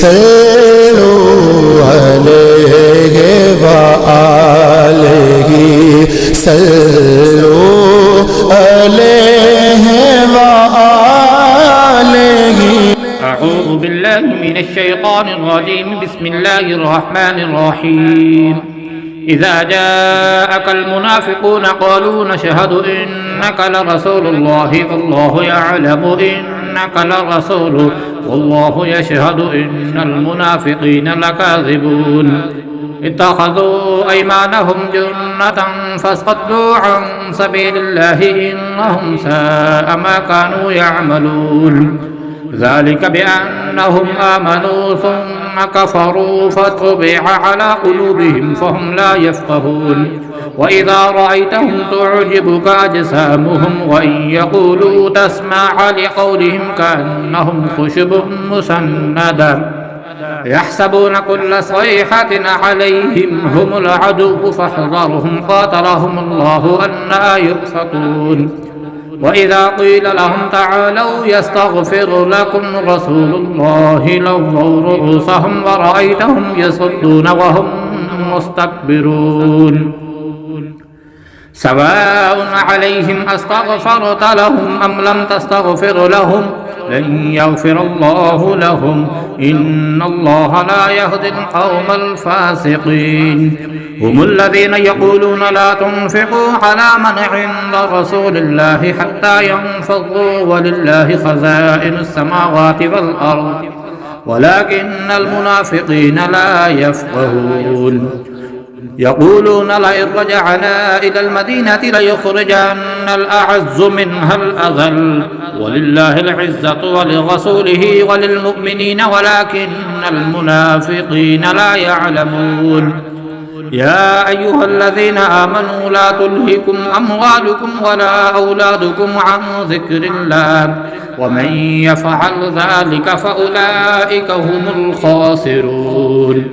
صلوا عليه وآله صلوا عليه وآله. أعوذ بالله من الشيطان الرجيم. بسم الله الرحمن الرحيم. إذا جاءك المنافقون قالوا نشهد إنك لرسول الله والله يعلم إنك لرسوله والله يشهد إن المنافقين لكاذبون. اتخذوا أيمانهم جنة فصدوا عن سبيل الله إنهم ساء ما كانوا يعملون. ذلك بأنهم آمنوا ثم كفروا فطبع على قلوبهم فهم لا يفقهون. وإذا رأيتهم تعجبك أجسامهم وإن يقولوا تسمع لقولهم كأنهم خشب مسندة يحسبون كل صيحة عليهم هم العدو فاحذرهم قاتلهم الله أنى يؤفكون. وإذا قيل لهم تعالوا يستغفر لكم رسول الله لووا رؤوسهم ورأيتهم يصدون وهم مستكبرون. سواء عليهم أستغفرت لهم أم لم تستغفر لهم لن يغفر الله لهم إن الله لا يهدي القوم الفاسقين. هم الذين يقولون لا تنفقوا على من عند رسول الله حتى ينفضوا ولله خزائن السماوات والأرض ولكن المنافقين لا يفقهون. يقولون لئن رجعنا إلى المدينة ليخرجن الأعز منها الأذل ولله العزة ولرسوله وللمؤمنين ولكن المنافقين لا يعلمون. يا أيها الذين آمنوا لا تلهكم أموالكم ولا أولادكم عن ذكر الله ومن يفعل ذلك فأولئك هم الخاسرون.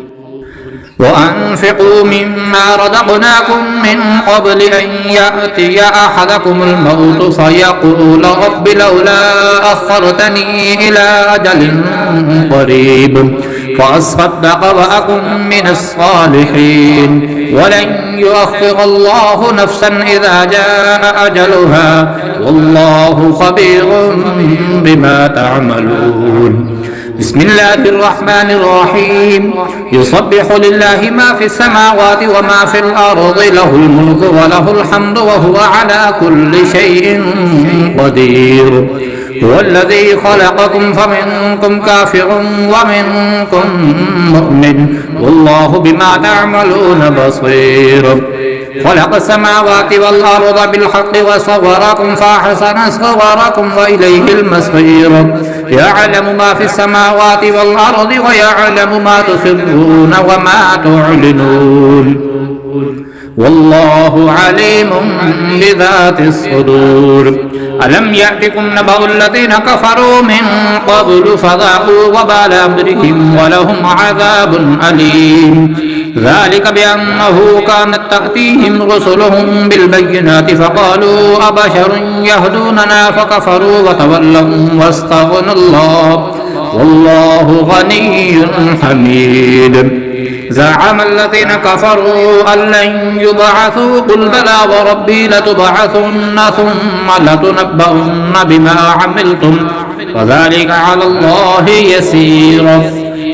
وأنفقوا مما رزقناكم من قبل أن يأتي أحدكم الموت فيقول رب لولا أخرتني إلى أجل قريب فأصدق وأكن من الصالحين ولن يؤخر الله نفسا إذا جاء أجلها والله خبير بما تعملون. بسم الله الرحمن الرحيم. يسبح لله ما في السماوات وما في الأرض له الملك وله الحمد وهو على كل شيء قدير. هو الذي خلقكم فمنكم كافر ومنكم مؤمن والله بما تعملون بصير. خلق السماوات والأرض بالحق وصوركم فأحسن صوركم وإليه المصير. يعلم ما في السماوات والأرض ويعلم ما تسرون وما تعلنون والله عليم بذات الصدور. ألم يأتكم نبأ الذين كفروا من قبل فذاقوا وبال أمرهم ولهم عذاب أليم. ذلك بأنه كانت تأتيهم رسلهم بالبينات فقالوا أبشر يهدوننا فكفروا وتولوا واستغنى الله والله غني حميد. زعم الذين كفروا أن لن يبعثوا قل بلى وربي لتبعثن ثم لتنبؤن بما عملتم وذلك على الله يسير.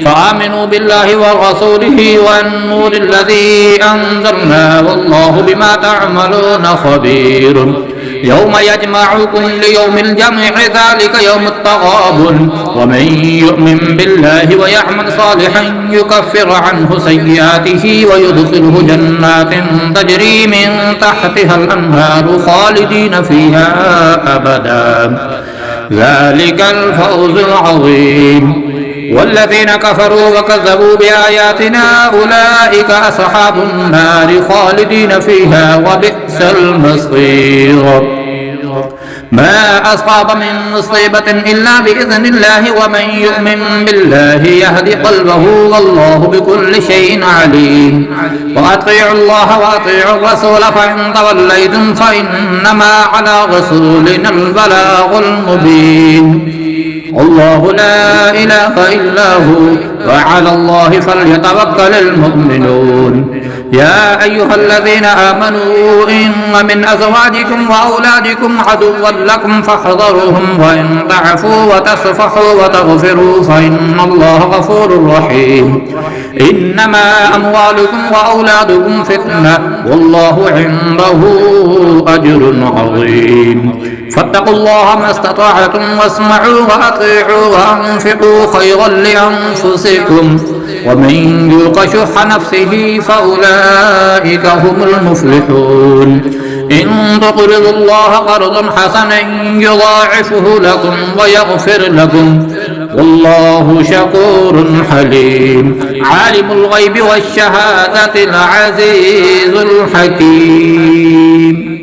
فآمنوا بالله ورسوله والنور الذي أنزلنا والله بما تعملون خبير. يوم يجمعكم ليوم الجمع ذلك يوم التغابن ومن يؤمن بالله ويعمل صالحا يكفر عنه سيئاته ويدخله جنات تجري من تحتها الأنهار خالدين فيها أبدا ذلك الفوز العظيم. والذين كفروا وكذبوا بآياتنا أولئك أصحاب النار خالدين فيها وبئس المصير. ما أصاب من مصيبة إلا بإذن الله ومن يؤمن بالله يهد قلبه والله بكل شيء عليم. وأطيعوا الله وأطيعوا الرسول فإن توليتم فإنما على رسولنا البلاغ المبين. الله لا إله إلا هو وعلى الله فليتوكل المؤمنون يا أيها الذين آمنوا إن من أزواجكم وأولادكم عدوا لكم فاحذروهم وإن تعفوا وتصفحوا وتغفروا فإن الله غفور رحيم إنما أموالكم وأولادكم فتنة والله عنده أجر عظيم فاتقوا الله ما استطعتم واسمعوا وأطيعوا وأنفقوا خيرا لأنفسكم ومن يوق شح نفسه فأولئك هم المفلحون إن تقرضوا الله قرضا حسنا يضاعفه لكم ويغفر لكم والله شكور حليم عالم الغيب والشهادة العزيز الحكيم.